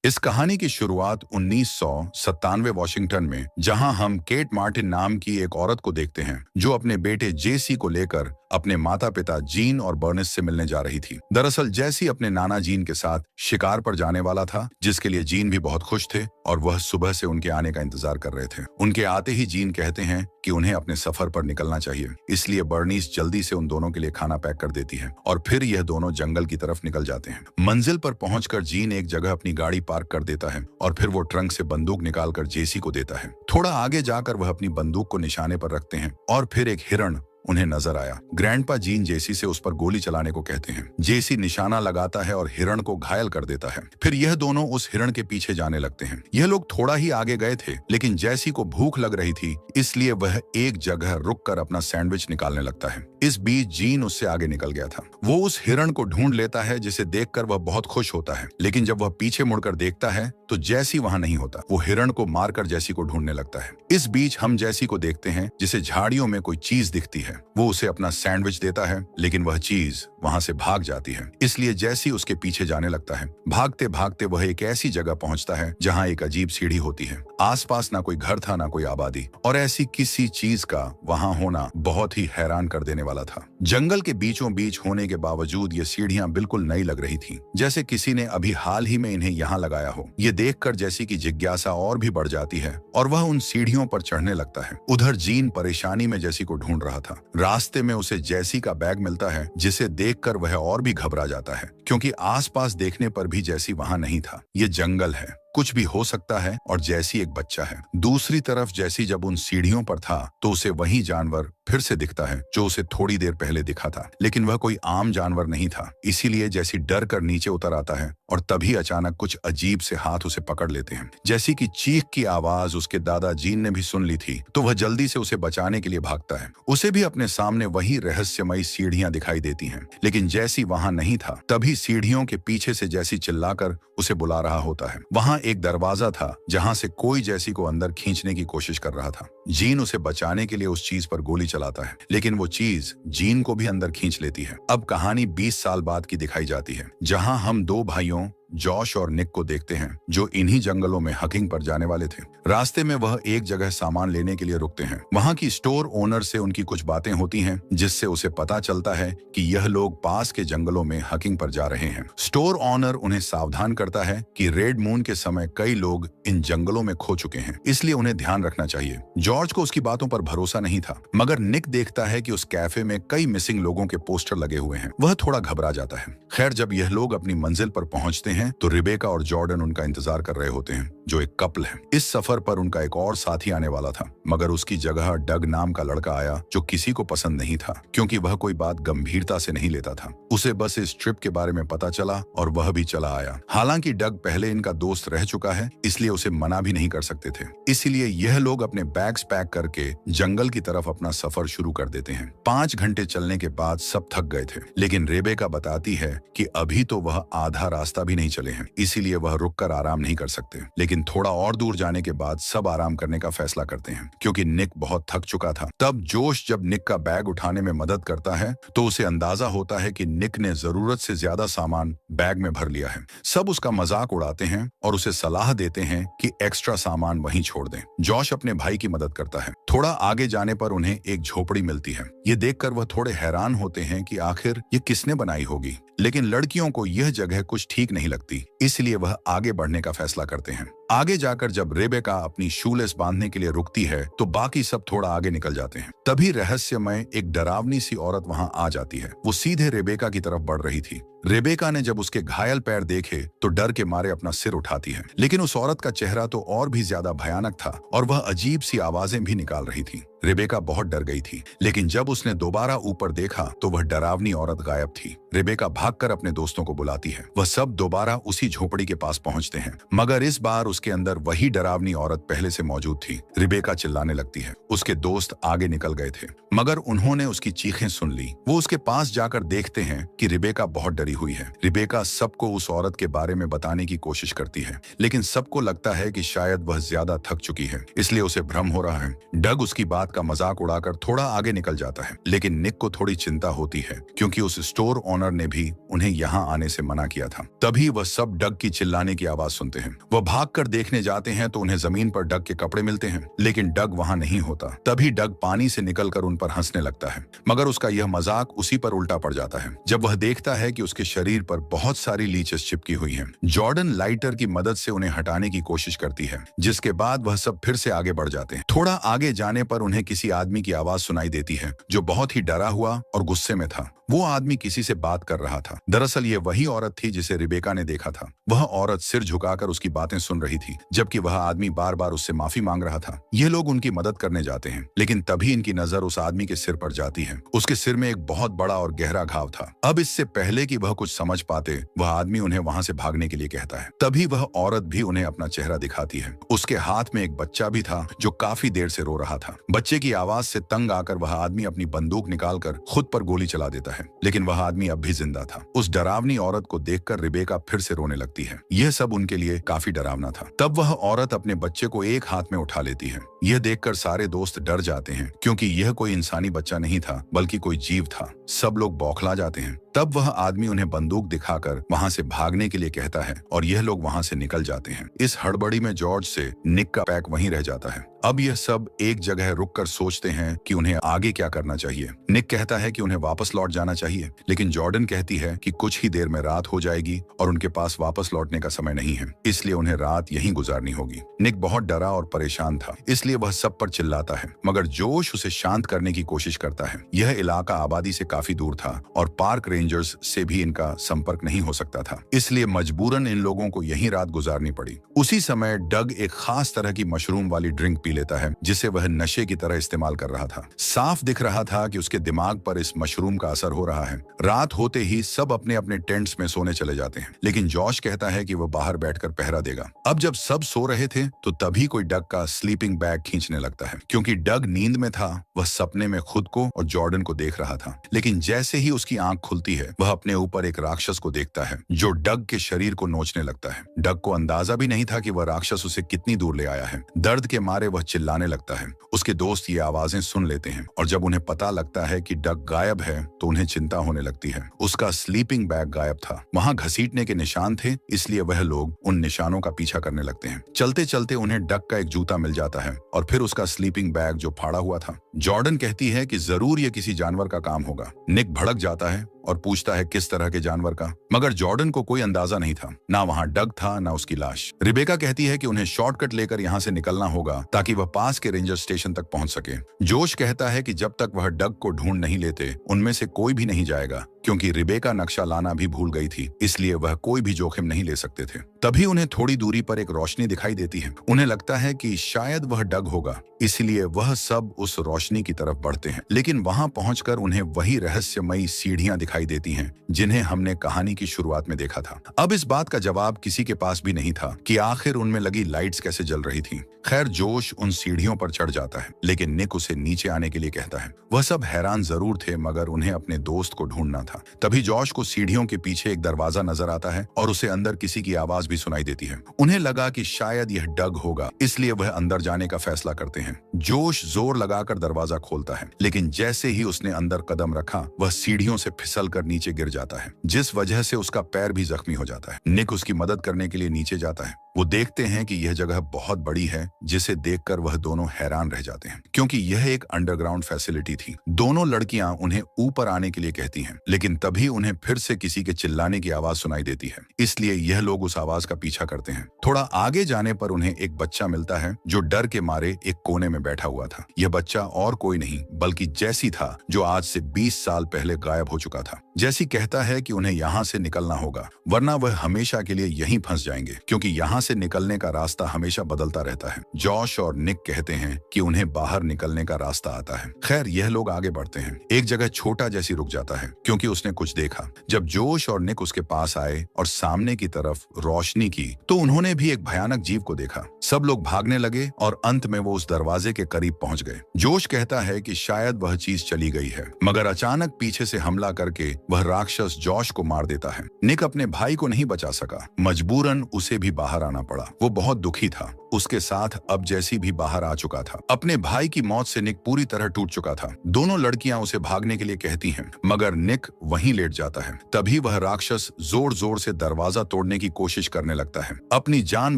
इस कहानी की शुरुआत 1997 वाशिंगटन में, जहां हम केट मार्टिन नाम की एक औरत को देखते हैं जो अपने बेटे जेसी को लेकर अपने माता पिता जीन और बर्निस से मिलने जा रही थी। दरअसल जेसी अपने नाना जीन के साथ शिकार पर जाने वाला था, जिसके लिए जीन भी बहुत खुश थे और वह सुबह से उनके आने का इंतजार कर रहे थे। उनके आते ही जीन कहते हैं कि उन्हें अपने सफर पर निकलना चाहिए, इसलिए बर्निस जल्दी से उन दोनों के लिए खाना पैक कर देती है और फिर यह दोनों जंगल की तरफ निकल जाते हैं। मंजिल पर पहुंचकर जीन एक जगह अपनी गाड़ी पार्क कर देता है और फिर वो ट्रंक से बंदूक निकालकर जेसी को देता है। थोड़ा आगे जाकर वह अपनी बंदूक को निशाने पर रखते हैं और फिर एक हिरण उन्हें नजर आया। ग्रैंडपा जीन जेसी से उस पर गोली चलाने को कहते हैं। जेसी निशाना लगाता है और हिरण को घायल कर देता है। फिर यह दोनों उस हिरण के पीछे जाने लगते हैं। यह लोग थोड़ा ही आगे गए थे, लेकिन जेसी को भूख लग रही थी, इसलिए वह एक जगह रुककर अपना सैंडविच निकालने लगता है। इस बीच जीन उससे आगे निकल गया था। वो उस हिरण को ढूंढ लेता है, जिसे देखकर वह बहुत खुश होता है, लेकिन जब वह पीछे मुड़कर देखता है तो जेसी वहां नहीं होता। वो हिरण को मारकर जेसी को ढूंढने लगता है। इस बीच हम जेसी को देखते हैं, जिसे झाड़ियों में कोई चीज दिखती है। वो उसे अपना सैंडविच देता है, लेकिन वह चीज वहां से भाग जाती है, इसलिए जेसी उसके पीछे जाने लगता है। भागते भागते वह एक ऐसी जगह पहुंचता है जहां एक अजीब सीढ़ी होती है। आसपास ना कोई घर था, ना कोई आबादी, और ऐसी किसी चीज का वहां होना बहुत ही हैरान कर देने वाला था। जंगल के बीचों बीच होने के बावजूद ये सीढ़ियां बिल्कुल नई लग रही थी, जैसे किसी ने अभी हाल ही में इन्हें यहाँ लगाया हो। ये देखकर जेसी की जिज्ञासा और भी बढ़ जाती है और वह उन सीढ़ियों पर चढ़ने लगता है। उधर जीन परेशानी में जेसी को ढूंढ रहा था। रास्ते में उसे जेसी का बैग मिलता है, जिसे देखकर वह और भी घबरा जाता है, क्योंकि आसपास देखने पर भी जेसी वहां नहीं था। ये जंगल है, कुछ भी हो सकता है, और जेसी एक बच्चा है। दूसरी तरफ जेसी जब उन सीढ़ियों पर था तो उसे वही जानवर फिर से दिखता है जो उसे थोड़ी देर पहले दिखा था, लेकिन वह कोई आम जानवर नहीं था। इसीलिए जेसी डर कर नीचे उतर आता है और तभी अचानक कुछ अजीब से हाथ उसे पकड़ लेते हैं। जेसी की चीख की आवाज उसके दादा जीन ने भी सुन ली थी, तो वह जल्दी से उसे बचाने के लिए भागता है। उसे भी अपने सामने वही रहस्यमयी सीढ़ियां दिखाई देती हैं, लेकिन जेसी वहां नहीं था। तभी सीढ़ियों के पीछे से जेसी चिल्लाकर उसे बुला रहा होता है। वहां एक दरवाजा था जहां से कोई जेसी को अंदर खींचने की कोशिश कर रहा था। जीन उसे बचाने के लिए उस चीज पर गोली चलाता है, लेकिन वो चीज जीन को भी अंदर खींच लेती है। अब कहानी 20 साल बाद की दिखाई जाती है, जहां हम दो भाइयों जॉश और निक को देखते हैं, जो इन्हीं जंगलों में हकिंग पर जाने वाले थे। रास्ते में वह एक जगह सामान लेने के लिए रुकते हैं। वहां की स्टोर ओनर से उनकी कुछ बातें होती हैं, जिससे उसे पता चलता है कि यह लोग पास के जंगलों में हकिंग पर जा रहे हैं। स्टोर ओनर उन्हें सावधान करता है कि रेड मून के समय कई लोग इन जंगलों में खो चुके हैं, इसलिए उन्हें ध्यान रखना चाहिए। जॉर्ज को उसकी बातों पर भरोसा नहीं था, मगर निक देखता है कि उस कैफे में कई मिसिंग लोगों के पोस्टर लगे हुए हैं। वह थोड़ा घबरा जाता है। खैर, जब यह लोग अपनी मंजिल पर पहुंचते हैं तो रिबेका और जॉर्डन उनका इंतजार कर रहे होते हैं, जो एक कपल है। इस सफर पर उनका एक और साथी आने वाला था, मगर उसकी जगह डग नाम का लड़का आया, जो किसी को पसंद नहीं था, क्योंकि वह कोई बात गंभीरता से नहीं लेता था। उसे बस इस ट्रिप के बारे में पता चला और वह भी चला आया। हालांकि डग पहले इनका दोस्त रह चुका है, इसलिए उसे मना भी नहीं कर सकते थे। इसीलिए यह लोग अपने बैग्स पैक करके जंगल की तरफ अपना सफर शुरू कर देते हैं। 5 घंटे चलने के बाद सब थक गए थे, लेकिन रेबेका बताती है कि अभी तो वह आधा रास्ता भी नहीं चले हैं, इसीलिए वह रुककर आराम नहीं कर सकते। लेकिन थोड़ा और दूर जाने के बाद सब आराम करने का फैसला करते हैं, क्योंकि निक बहुत थक चुका था। तब जोश जब निक का बैग उठाने में मदद करता है तो उसे अंदाजा होता है कि निक ने जरूरत से ज्यादा सामान बैग में भर लिया है। सब उसका मजाक उड़ाते हैं और उसे सलाह देते हैं कि एक्स्ट्रा सामान वहीं छोड़ दें। जॉश अपने भाई की मदद करता है। थोड़ा आगे जाने पर उन्हें एक झोपड़ी मिलती है। ये देखकर वह थोड़े हैरान होते हैं कि आखिर ये किसने बनाई होगी, लेकिन लड़कियों को यह जगह कुछ ठीक नहीं लगती, इसलिए वह आगे बढ़ने का फैसला करते हैं। आगे जाकर जब रेबेका अपनी शूलेस बांधने के लिए रुकती है तो बाकी सब थोड़ा आगे निकल जाते हैं। तभी रहस्यमय एक डरावनी सी औरत वहां आ जाती है। वो सीधे रेबेका की तरफ बढ़ रही थी। रेबेका ने जब उसके घायल पैर देखे तो डर के मारे अपना सिर उठाती है, लेकिन उस औरत का चेहरा तो और भी ज्यादा भयानक था और वह अजीब सी आवाजें भी निकाल रही थी। रेबेका बहुत डर गई थी, लेकिन जब उसने दोबारा ऊपर देखा तो वह डरावनी औरत गायब थी। रेबेका भागकर अपने दोस्तों को बुलाती है। वह सब दोबारा उसी झोपड़ी के पास पहुंचते हैं, मगर इस बार उसके अंदर वही डरावनी औरत पहले से मौजूद थी। रेबेका चिल्लाने लगती है। उसके दोस्त आगे निकल गए थे, मगर उन्होंने उसकी चीखें सुन ली। वो उसके पास जाकर देखते हैं कि रेबेका बहुत डरी हुई है। रेबेका सबको उस औरत के बारे में बताने की कोशिश करती है, लेकिन सबको लगता है कि शायद वह ज्यादा थक चुकी है, इसलिए उसे भ्रम हो रहा है। डग उसकी बात बात का मजाक उड़ाकर थोड़ा आगे निकल जाता है। लेकिन निक को थोड़ी चिंता होती है क्योंकि उस स्टोर ओनर ने भी उन्हें यहाँ आने से मना किया था। तभी वह सब डग की चिल्लाने की आवाज सुनते हैं। वह भागकर देखने जाते हैं तो उन्हें जमीन पर डग के कपड़े मिलते हैं, लेकिन डग वहाँ नहीं होता। तभी डग पानी से निकलकर उन पर हंसने लगता है, मगर उसका यह मजाक उसी पर उल्टा पड़ जाता है जब वह देखता है कि उसके शरीर पर बहुत सारी लीचेस चिपकी हुई हैं। जॉर्डन लाइटर की मदद से उन्हें हटाने की कोशिश करती है, जिसके बाद वह सब फिर से आगे बढ़ जाते हैं। थोड़ा आगे जाने पर उन्हें किसी आदमी की आवाज सुनाई देती है जो बहुत ही डरा हुआ और गुस्से में था। वो आदमी किसी से बात कर रहा था। दरअसल ये वही औरत थी जिसे रिबेका ने देखा था। वह औरत सिर झुकाकर उसकी बातें सुन रही थी, जबकि वह आदमी बार बार उससे माफी मांग रहा था। ये लोग उनकी मदद करने जाते हैं, लेकिन तभी इनकी नजर उस आदमी के सिर पर जाती है। उसके सिर में एक बहुत बड़ा और गहरा घाव था। अब इससे पहले कि वह कुछ समझ पाते, वह आदमी उन्हें वहां से भागने के लिए कहता है। तभी वह औरत भी उन्हें अपना चेहरा दिखाती है। उसके हाथ में एक बच्चा भी था जो काफी देर से रो रहा था। बच्चे की आवाज से तंग आकर वह आदमी अपनी बंदूक निकालकर खुद पर गोली चला देता है, लेकिन वह आदमी अब भी जिंदा था। उस डरावनी औरत को देखकर रिबेका फिर से रोने लगती है। यह सब उनके लिए काफी डरावना था। तब वह औरत अपने बच्चे को एक हाथ में उठा लेती है। यह देखकर सारे दोस्त डर जाते हैं क्योंकि यह कोई इंसानी बच्चा नहीं था बल्कि कोई जीव था। सब लोग बौखला जाते हैं। तब वह आदमी उन्हें बंदूक दिखाकर वहां से भागने के लिए कहता है और यह लोग वहां से निकल जाते हैं। इस हड़बड़ी में जॉर्ज से निक का पैक वहीं रह जाता है। अब यह सब एक जगह रुककर सोचते हैं कि उन्हें आगे क्या करना चाहिए। निक कहता है कि उन्हें वापस लौट जाना चाहिए, लेकिन जॉर्डन कहती है कि कुछ ही देर में रात हो जाएगी और उनके पास वापस लौटने का समय नहीं है, इसलिए उन्हें रात यहीं गुजारनी होगी। निक बहुत डरा और परेशान था, इसलिए वह सब पर चिल्लाता है, मगर जोश उसे शांत करने की कोशिश करता है। यह इलाका आबादी से काफी दूर था और पार्क रेंजर्स से भी इनका संपर्क नहीं हो सकता था, इसलिए मजबूरन इन लोगों को यहीं रात गुजारनी पड़ी। उसी समय डग एक खास तरह की मशरूम वाली ड्रिंक पी लेता है जिसे वह नशे की तरह इस्तेमाल कर रहा था। साफ दिख रहा था कि उसके दिमाग पर इस मशरूम का असर हो रहा है। रात होते ही सब अपने अपने टेंट्स में सोने चले जाते हैं, लेकिन जॉश कहता है कि वह बाहर बैठकर पहरा देगा। अब जब सब सो रहे थे तो तभी कोई डग का स्लीपिंग बैग खींचने लगता है। क्योंकि डग नींद में था, वह सपने में खुद को और जॉर्डन को देख रहा था, लेकिन जैसे ही उसकी आंख खुलती है वह अपने ऊपर एक राक्षस को देखता है जो डग के शरीर को नोचने लगता है। डग को अंदाजा भी नहीं था कि वह राक्षस उसे कितनी दूर ले आया है। दर्द के मारे वह चिल्लाने लगता है। उसके दोस्त ये आवाजें सुन लेते हैं और जब उन्हें पता लगता है कि डग गायब है तो उन्हें चिंता होने लगती है। उसका स्लीपिंग बैग गायब था। वहां घसीटने के निशान थे, इसलिए वह लोग उन निशानों का पीछा करने लगते हैं। चलते चलते उन्हें डग का एक जूता मिल जाता है और फिर उसका स्लीपिंग बैग जो फाड़ा हुआ था। जॉर्डन कहती है कि जरूर ये किसी जानवर का काम होगा। निक भड़क जाता है और पूछता है किस तरह के जानवर का, मगर जॉर्डन को कोई अंदाजा नहीं था। ना वहां डग था, ना उसकी लाश। रिबेका कहती है कि उन्हें शॉर्टकट लेकर यहां से निकलना होगा ताकि वह पास के रेंजर स्टेशन तक पहुंच सके। जोश कहता है कि जब तक वह डग को ढूंढ नहीं लेते उनमें से कोई भी नहीं जाएगा, क्योंकि रिबेका नक्शा लाना भी भूल गई थी, इसलिए वह कोई भी जोखिम नहीं ले सकते थे। तभी उन्हें थोड़ी दूरी पर एक रोशनी दिखाई देती है। उन्हें लगता है कि शायद वह डग होगा, इसलिए वह सब उस रोशनी की तरफ बढ़ते हैं। लेकिन वहां पहुंचकर उन्हें वही रहस्यमयी सीढ़ियां दिखाई देती हैं जिन्हें हमने कहानी की शुरुआत में देखा था। अब इस बात का जवाब किसी के पास भी नहीं था कि आखिर उनमें लगी लाइट्स कैसे जल रही थी। खैर, जोश उन सीढ़ियों पर चढ़ जाता है, लेकिन निक उसे नीचे आने के लिए कहता है। वह सब हैरान जरूर थे, मगर उन्हें अपने दोस्त को ढूंढना था। तभी जॉश को सीढ़ियों के पीछे एक दरवाजा नजर आता है और उसे अंदर किसी की आवाज भी सुनाई देती है। उन्हें लगा कि शायद यह डग होगा, इसलिए वह अंदर जाने का फैसला करते हैं। जोश जोर लगाकर दरवाजा खोलता है, लेकिन जैसे ही उसने अंदर कदम रखा वह सीढ़ियों से फिसलकर नीचे गिर जाता है, जिस वजह से उसका पैर भी जख्मी हो जाता है। निक उसकी मदद करने के लिए नीचे जाता है। वो देखते हैं कि यह जगह बहुत बड़ी है, जिसे देखकर वह दोनों हैरान रह जाते हैं, क्योंकि यह एक अंडरग्राउंड फैसिलिटी थी। दोनों लड़कियां उन्हें ऊपर आने के लिए कहती हैं, लेकिन तभी उन्हें फिर से किसी के चिल्लाने की आवाज सुनाई देती है, इसलिए यह लोग उस आवाज का पीछा करते हैं। थोड़ा आगे जाने पर उन्हें एक बच्चा मिलता है जो डर के मारे एक कोने में बैठा हुआ था। यह बच्चा और कोई नहीं बल्कि जैसी था, जो आज से 20 साल पहले गायब हो चुका था। जैसी कहता है कि उन्हें यहाँ से निकलना होगा, वरना वह हमेशा के लिए यहीं फंस जाएंगे, क्योंकि यहाँ से निकलने का रास्ता हमेशा बदलता रहता है। जॉश और निक कहते हैं कि उन्हें बाहर निकलने का रास्ता आता है। खैर, यह लोग आगे बढ़ते हैं। एक जगह छोटा जैसी रुक जाता है, क्योंकि उसने कुछ देखा। जब जोश और निक उसके पास आए और सामने की तरफ रोशनी की, तो उन्होंने भी एक भयानक जीव को देखा। सब लोग भागने लगे और अंत में वो उस दरवाजे के करीब पहुंच गए। जोश कहता है कि शायद वह चीज चली गई है, मगर अचानक पीछे से हमला करके वह राक्षस जॉश को मार देता है। निक अपने भाई को नहीं बचा सका, मजबूरन उसे भी बाहर आना पड़ा। वो बहुत दुखी था उसके साथ अब जैसी भी बाहर आ चुका था। अपने भाई की मौत से निक पूरी तरह टूट चुका था। दोनों लड़कियां उसे भागने के लिए कहती हैं, मगर निक वहीं लेट जाता है। तभी वह राक्षस जोर जोर से दरवाजा तोड़ने की कोशिश करने लगता है। अपनी जान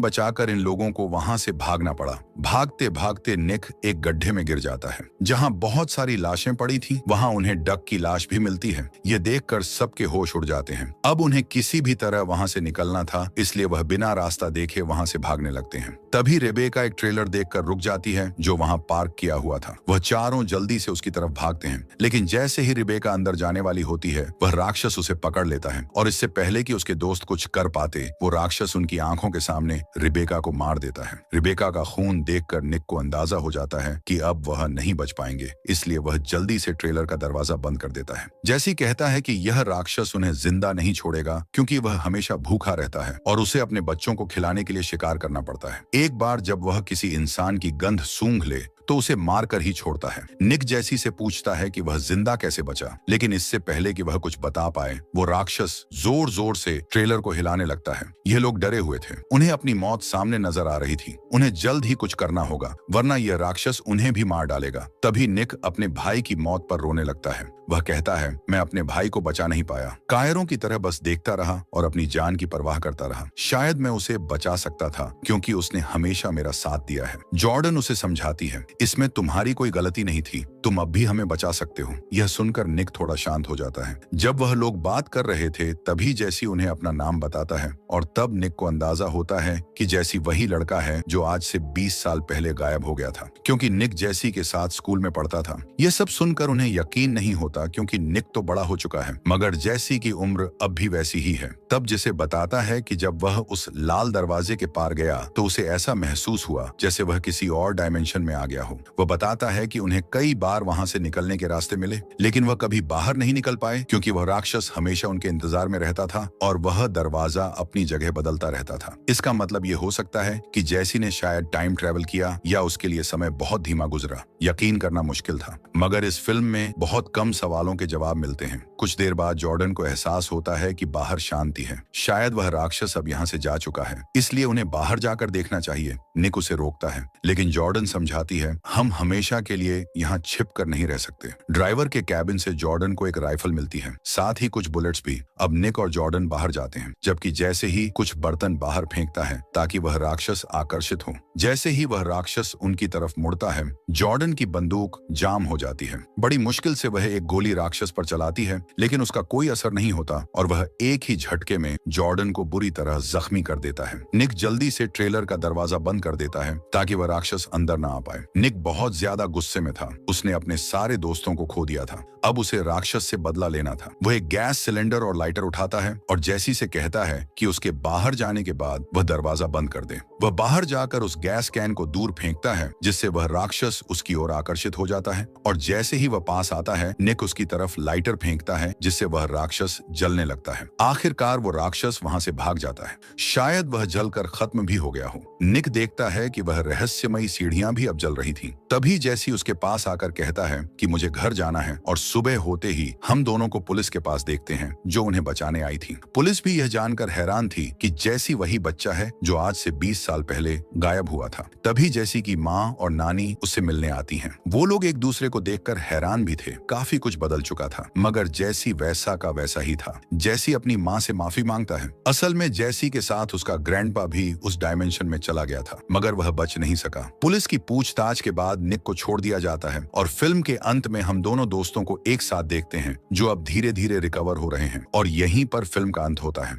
बचाकर इन लोगों को वहां से भागना पड़ा। भागते भागते निक एक गड्ढे में गिर जाता है। जहां बहुत सारी लाशें पड़ी थी, वहां उन्हें डक की लाश भी मिलती है। ये देखकर सबके होश उड़ जाते हैं। अब उन्हें किसी भी तरह वहां से निकलना था, इसलिए वह बिना रास्ता देखे वहां से भागने लगते हैं। तभी रेबेका एक ट्रेलर देखकर रुक जाती है जो वहां पार्क किया हुआ था। वह चारों जल्दी से उसकी तरफ भागते हैं, लेकिन जैसे ही रेबेका अंदर जाने वाली होती है, वह राक्षस उसे पकड़ लेता है और इससे पहले कि उसके दोस्त कुछ कर पाते, वो राक्षस उनकी आंखों के सामने रेबेका को मार देता है। रेबेका का खून देखकर निक को अंदाजा हो जाता है कि अब वह नहीं बच पाएंगे, इसलिए वह जल्दी से ट्रेलर का दरवाजा बंद कर देता है। जैसी कहता है कि यह राक्षस उन्हें जिंदा नहीं छोड़ेगा, क्योंकि वह हमेशा भूखा रहता है और उसे अपने बच्चों को खिलाने के लिए शिकार करना पड़ता है। एक बार जब वह किसी इंसान की गंध सूंघ ले तो उसे मारकर ही छोड़ता है। निक जैसी से पूछता है कि वह जिंदा कैसे बचा, लेकिन इससे पहले कि वह कुछ बता पाए, वो राक्षस जोर जोर से ट्रेलर को हिलाने लगता है। ये लोग डरे हुए थे, उन्हें अपनी मौत सामने नजर आ रही थी। उन्हें जल्द ही कुछ करना होगा, वरना यह राक्षस उन्हें भी मार डालेगा। तभी निक अपने भाई की मौत पर रोने लगता है। वह कहता है, मैं अपने भाई को बचा नहीं पाया, कायरों की तरह बस देखता रहा और अपनी जान की परवाह करता रहा। शायद मैं उसे बचा सकता था, क्योंकि उसने हमेशा मेरा साथ दिया है। जॉर्डन उसे समझाती है, इसमें तुम्हारी कोई गलती नहीं थी, तुम अब भी हमें बचा सकते हो। यह सुनकर निक थोड़ा शांत हो जाता है। जब वह लोग बात कर रहे थे, तभी जैसी उन्हें अपना नाम बताता है और तब निक को अंदाजा होता है कि जैसी वही लड़का है जो आज से 20 साल पहले गायब हो गया था, क्योंकि निक जैसी के साथ स्कूल में पढ़ता था। यह सब सुनकर उन्हें यकीन नहीं होता, क्योंकि निक तो बड़ा हो चुका है, मगर जैसी की उम्र अब भी वैसी ही है। तब जिसे बताता है कि जब वह उस लाल दरवाजे के पार गया तो उसे ऐसा महसूस हुआ जैसे वह किसी और डायमेंशन में आ गया हो। वह बताता है कि उन्हें कई बार वहां से निकलने के रास्ते मिले, लेकिन वह कभी बाहर नहीं निकल पाए, क्योंकि वह राक्षस हमेशा उनके इंतजार में रहता था और वह दरवाजा अपनी जगह बदलता रहता था। इसका मतलब ये हो सकता है कि जैसी ने शायद टाइम ट्रेवल किया या उसके लिए समय बहुत धीमा गुजरा। यकीन करना मुश्किल था, मगर इस फिल्म में बहुत कम सवालों के जवाब मिलते हैं। कुछ देर बाद जॉर्डन को एहसास होता है कि बाहर शांति है। शायद वह राक्षस अब यहाँ से जा चुका है, इसलिए उन्हें बाहर जाकर देखना चाहिए। निक उसे रोकता है, लेकिन जॉर्डन समझाती है, हम हमेशा के लिए यहाँ छिप कर नहीं रह सकते। ड्राइवर के कैबिन से जॉर्डन को एक राइफल मिलती है, साथ ही कुछ बुलेट्स भी। अब निक और जॉर्डन बाहर जाते हैं, जबकि जैसे ही कुछ बर्तन बाहर फेंकता है ताकि वह राक्षस आकर्षित हो। जैसे ही वह राक्षस उनकी तरफ मुड़ता है, जॉर्डन की बंदूक जाम हो जाती है। बड़ी मुश्किल से वह एक गोली राक्षस पर चलाती है, लेकिन उसका कोई असर नहीं होता और वह एक ही झटके में जॉर्डन को बुरी तरह जख्मी कर देता है। निक जल्दी से ट्रेलर का दरवाजा बंद कर देता है ताकि वह राक्षस अंदर ना आ पाए। निक बहुत ज्यादा गुस्से में था, उसने अपने सारे दोस्तों को खो दिया था। अब उसे राक्षस से बदला लेना था। वह एक गैस सिलेंडर और लाइटर उठाता है और जैसी से कहता है कि उसके बाहर जाने के बाद वह दरवाजा बंद कर दे। वह बाहर जाकर उस गैस कैन को दूर फेंकता है, जिससे वह राक्षस उसकी ओर आकर्षित हो जाता है और जैसे ही वह पास आता है, निक उसकी तरफ लाइटर फेंकता है, जिससे वह राक्षस जलने लगता है। आखिरकार वो राक्षस वहां से भाग जाता है। शायद वह जलकर खत्म भी हो गया हो। निक देखता है कि वह रहस्यमयी सीढ़ियां भी अब जल रही थीं। तभी जैसी उसके पास आकर कहता है कि मुझे घर जाना है और सुबह होते ही हम दोनों को पुलिस के पास देखते हैं, जो उन्हें बचाने आई थी। पुलिस भी यह जानकर हैरान थी कि जैसी वही बच्चा है जो आज से 20 साल पहले गायब हुआ था। तभी जैसी की माँ और नानी उससे मिलने आती हैं। वो लोग एक दूसरे को देखकर हैरान भी थे। काफी कुछ बदल चुका था, मगर जैसी वैसा का वैसा ही था। जैसी अपनी माँ से माफी मांगता है। असल में जैसी के साथ उसका ग्रैंडपा भी उस डायमेंशन में चला गया था, मगर वह बच नहीं सका। पुलिस की पूछताछ के बाद निक को छोड़ दिया जाता है और फिल्म के अंत में हम दोनों दोस्तों को एक साथ देखते हैं, जो अब धीरे धीरे रिकवर हो रहे हैं, और यहीं पर फिल्म का अंत होता है।